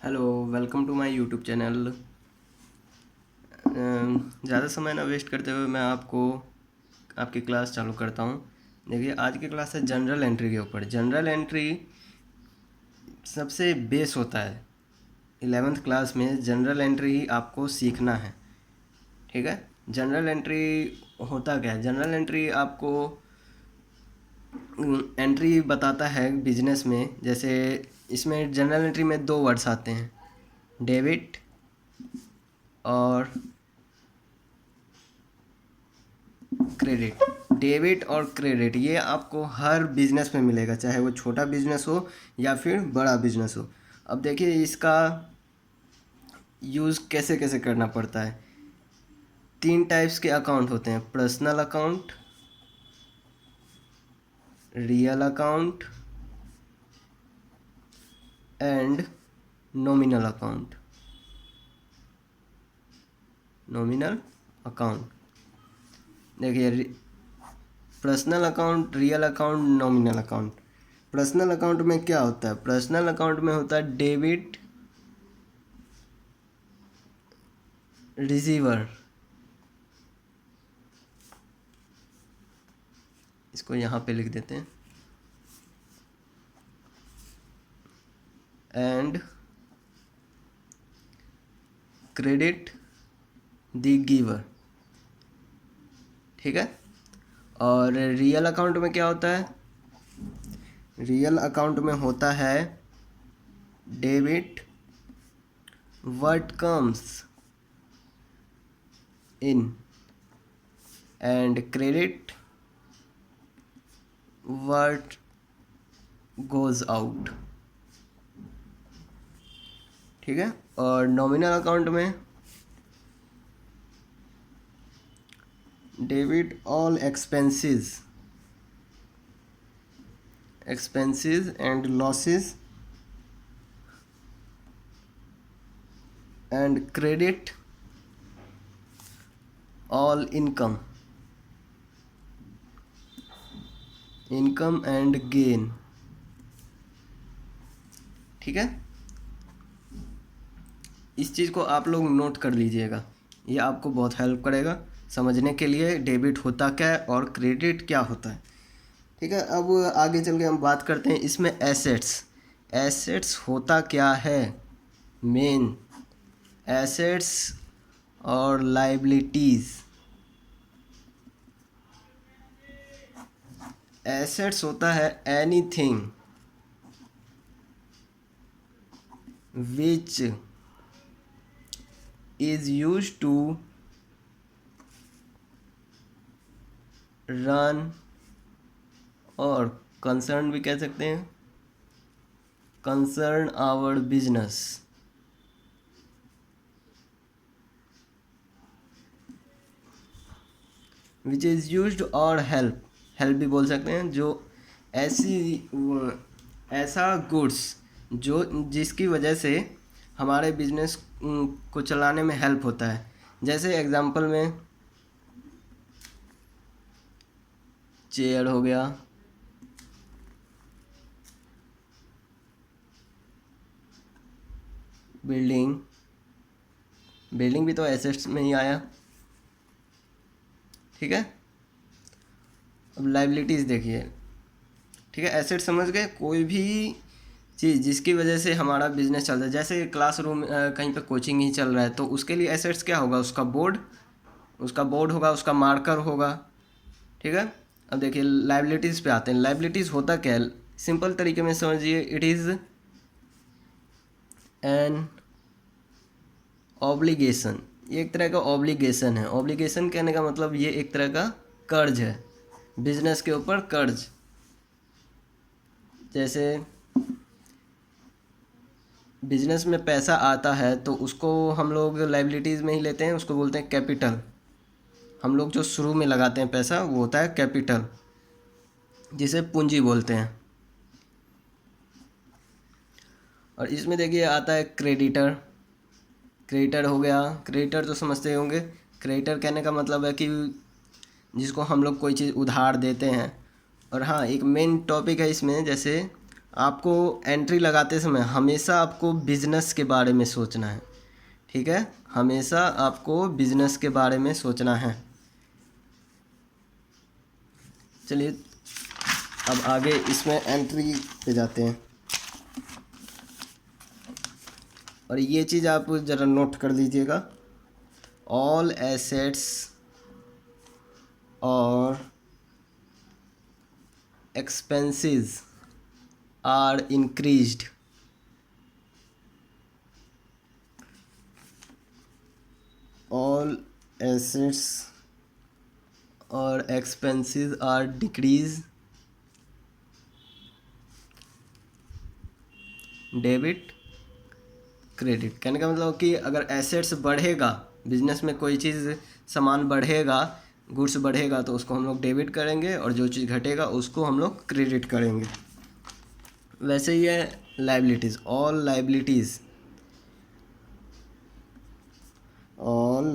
Hello, welcome to my YouTube channel. ज़्यादा समय ना वेस्ट करते हुए मैं आपको आपकी क्लास चालू करता हूँ। देखिए, आज की क्लास है जनरल एंट्री के ऊपर। जनरल एंट्री सबसे बेस होता है। 11th क्लास में जनरल एंट्री ही आपको सीखना है, ठीक है। जनरल एंट्री होता क्या है? जनरल एंट्री आपको एंट्री बताता है बिजनेस में। जैसे इसमें जनरल एंट्री में दो वर्ड्स आते हैं, डेबिट और क्रेडिट। डेबिट और क्रेडिट ये आपको हर बिजनेस में मिलेगा, चाहे वो छोटा बिजनेस हो या फिर बड़ा बिजनेस हो। अब देखिए, इसका यूज़ कैसे कैसे करना पड़ता है। 3 टाइप्स के अकाउंट होते हैं: personal account, real account and nominal account. Nominal account देखिए, personal account, real account, nominal account. Personal account में क्या होता है? पर्सनल अकाउंट में होता है डेबिट रिसीवर। इसको यहाँ पे लिख देते हैं, एंड क्रेडिट द गिवर, ठीक है। और रियल अकाउंट में क्या होता है? रियल अकाउंट में होता है debit what comes in and credit what goes out, ठीक है। और नॉमिनल अकाउंट में debit all expenses and losses and credit all income and gain, ठीक है। इस चीज़ को आप लोग नोट कर लीजिएगा, ये आपको बहुत हेल्प करेगा समझने के लिए डेबिट होता क्या है और क्रेडिट क्या होता है, ठीक है। अब आगे चल के हम बात करते हैं इसमें एसेट्स होता क्या है। मेन एसेट्स और लाइबिलिटीज़। एसेट्स होता है anything which is use to run, और कंसर्न भी कह सकते हैं, concern our business. Which is used और हेल्प भी बोल सकते हैं, जो ऐसा गुड्स जो जिसकी वजह से हमारे बिजनेस को चलाने में हेल्प होता है। जैसे एग्जांपल में चेयर हो गया, बिल्डिंग भी तो एसेट्स में ही आया, ठीक है। अब लाइबिलिटीज़ देखिए, ठीक है। एसेट समझ गए, कोई भी चीज़ जिसकी वजह से हमारा बिजनेस चलता है। जैसे क्लासरूम कहीं पे कोचिंग ही चल रहा है तो उसके लिए एसेट्स क्या होगा? उसका बोर्ड होगा, उसका मार्कर होगा, ठीक है। अब देखिए, लाइबिलिटीज़ पे आते हैं। लाइबिलिटीज़ होता क्या है? सिंपल तरीके में समझिए, इट इज़ एन ऑब्लिगेशन। ये एक तरह का ऑब्लिगेशन है। ऑब्लिगेशन कहने का मतलब ये एक तरह का कर्ज है, बिजनेस के ऊपर कर्ज। जैसे बिजनेस में पैसा आता है तो उसको हम लोग लाइबिलिटीज़ में ही लेते हैं, उसको बोलते हैं कैपिटल। हम लोग जो शुरू में लगाते हैं पैसा वो होता है कैपिटल, जिसे पूंजी बोलते हैं। और इसमें देखिए आता है क्रेडिटर हो गया। क्रेडिटर तो समझते होंगे। क्रेडिटर कहने का मतलब है कि जिसको हम लोग कोई चीज़ उधार देते हैं। और हाँ, एक मेन टॉपिक है इसमें, जैसे आपको एंट्री लगाते समय हमेशा आपको बिजनेस के बारे में सोचना है, ठीक है, हमेशा आपको बिजनेस के बारे में सोचना है। चलिए अब आगे इसमें एंट्री पे जाते हैं, और ये चीज़ आप ज़रा नोट कर लीजिएगा। ऑल एसेट्स और expenses are increased. All assets और expenses are decrease, debit credit. कहने का मतलब कि अगर एसेट्स बढ़ेगा, बिजनेस में कोई चीज़ सामान बढ़ेगा, गुड्स बढ़ेगा, तो उसको हम लोग डेबिट करेंगे, और जो चीज़ घटेगा उसको हम लोग क्रेडिट करेंगे। वैसे ही है लाइबिलिटीज़। ऑल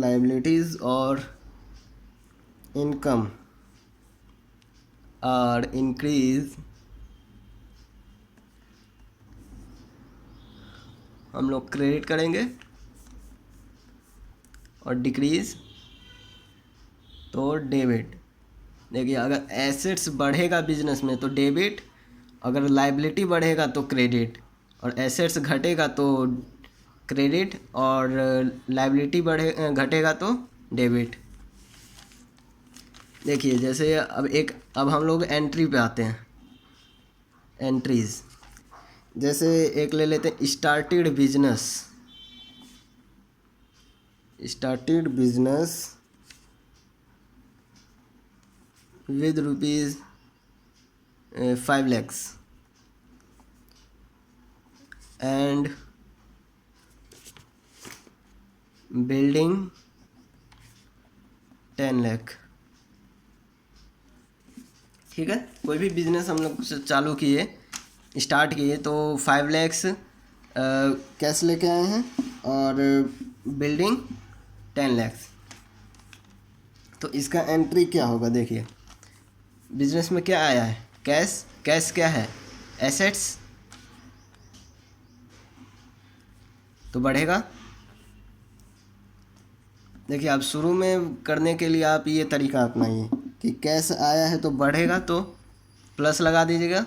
लाइबिलिटीज़ और इनकम आर इंक्रीज, हम लोग क्रेडिट करेंगे, और डिक्रीज तो डेबिट। देखिए अगर एसेट्स बढ़ेगा बिजनेस में तो डेबिट, अगर लाइबिलिटी बढ़ेगा तो क्रेडिट, और एसेट्स घटेगा तो क्रेडिट, और लाइबिलिटी घटेगा तो डेबिट। देखिए जैसे अब हम लोग एंट्री पे आते हैं, एंट्रीज। जैसे एक ले लेते हैं started business with rupees 5 lakhs and building 10 lakh। ठीक है, कोई भी बिजनेस हम लोग चालू किए, स्टार्ट किए, तो 5 lakhs कैश लेके आए हैं, और बिल्डिंग 10 lakhs। तो इसका एंट्री क्या होगा? देखिए बिजनेस में क्या आया है? कैश क्या है? एसेट्स, तो बढ़ेगा। देखिए आप शुरू में करने के लिए आप ये तरीका अपनाइए कि कैश आया है तो बढ़ेगा, तो प्लस लगा दीजिएगा।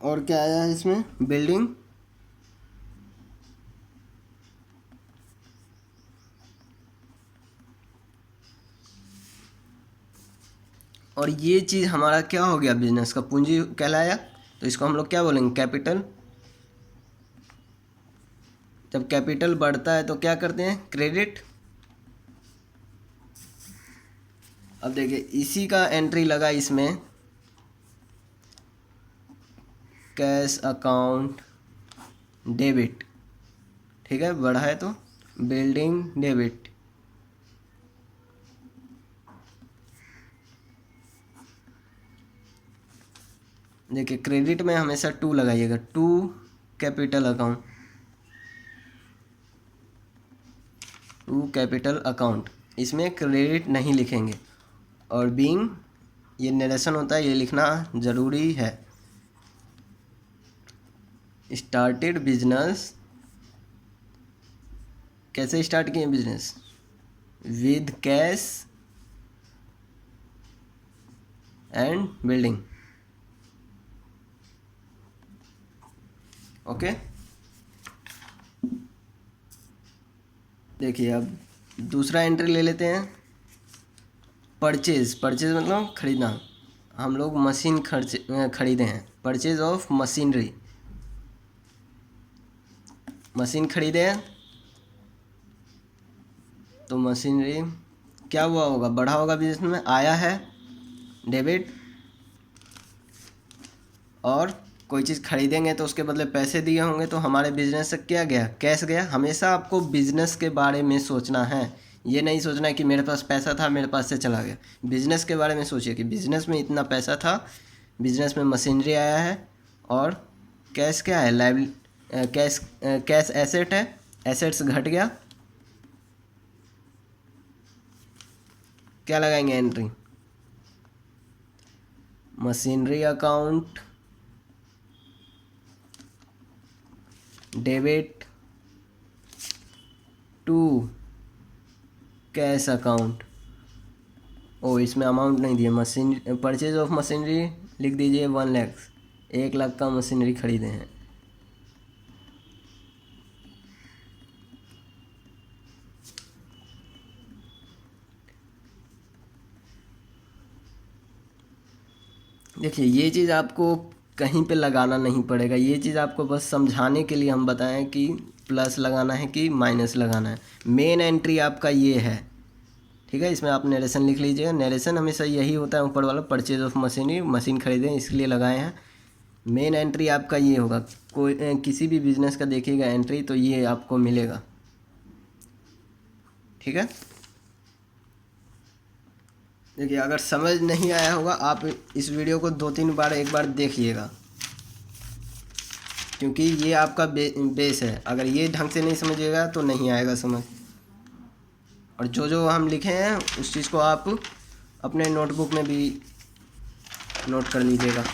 और क्या आया है इसमें? बिल्डिंग, और ये चीज़ हमारा क्या हो गया? बिजनेस का पूंजी कहलाया। तो इसको हम लोग क्या बोलेंगे? कैपिटल। जब कैपिटल बढ़ता है तो क्या करते हैं? क्रेडिट। अब देखिए इसी का एंट्री लगा इसमें, कैश अकाउंट डेबिट। ठीक है, बढ़ा है तो बिल्डिंग डेबिट। देखिए क्रेडिट में हमेशा 2 लगाइएगा, 2 कैपिटल अकाउंट, 2 कैपिटल अकाउंट। इसमें क्रेडिट नहीं लिखेंगे, और बीइंग ये नरेशन होता है, ये लिखना ज़रूरी है। स्टार्टेड बिजनेस, कैसे स्टार्ट किए business? With cash and building. Okay, देखिए अब दूसरा एंट्री ले लेते हैं, परचेज मतलब खरीदना। हम लोग मशीन खरीदे हैं, परचेज ऑफ मशीनरी, मशीन खरीदे हैं, तो मशीनरी क्या हुआ होगा? बढ़ा होगा बिजनेस में, आया है डेबिट, और कोई चीज़ खरीदेंगे तो उसके बदले पैसे दिए होंगे, तो हमारे बिजनेस से क्या गया? कैश गया। हमेशा आपको बिजनेस के बारे में सोचना है, ये नहीं सोचना है कि मेरे पास पैसा था, मेरे पास से चला गया। बिजनेस के बारे में सोचिए कि बिजनेस में इतना पैसा था, बिजनेस में मशीनरी आया है, और कैश क्या है? कैश एसेट है, एसेट्स घट गया, क्या लगाएंगे entry? Machinery account debit to cash account. ओ इसमें अमाउंट नहीं दिया, मशीन परचेज ऑफ मशीनरी लिख दीजिए 1 लाख, 1 लाख का मशीनरी खरीदे हैं। देखिए ये चीज़ आपको कहीं पे लगाना नहीं पड़ेगा, ये चीज़ आपको बस समझाने के लिए हम बताएं कि प्लस लगाना है कि माइनस लगाना है। मेन एंट्री आपका ये है, ठीक है। इसमें आप नरेशन लिख लीजिएगा, नरेशन हमेशा यही होता है ऊपर वाला, परचेज ऑफ मशीनरी, मशीन खरीदें इसलिए लगाए हैं। मेन एंट्री आपका ये होगा, कोई किसी भी बिजनेस का देखिएगा एंट्री तो ये आपको मिलेगा, ठीक है। देखिए अगर समझ नहीं आया होगा आप इस वीडियो को 2-3 बार एक बार देखिएगा, क्योंकि ये आपका बेस है। अगर ये ढंग से नहीं समझिएगा तो नहीं आएगा समझ। और जो जो हम लिखे हैं उस चीज़ को आप अपने नोटबुक में भी नोट कर लीजिएगा।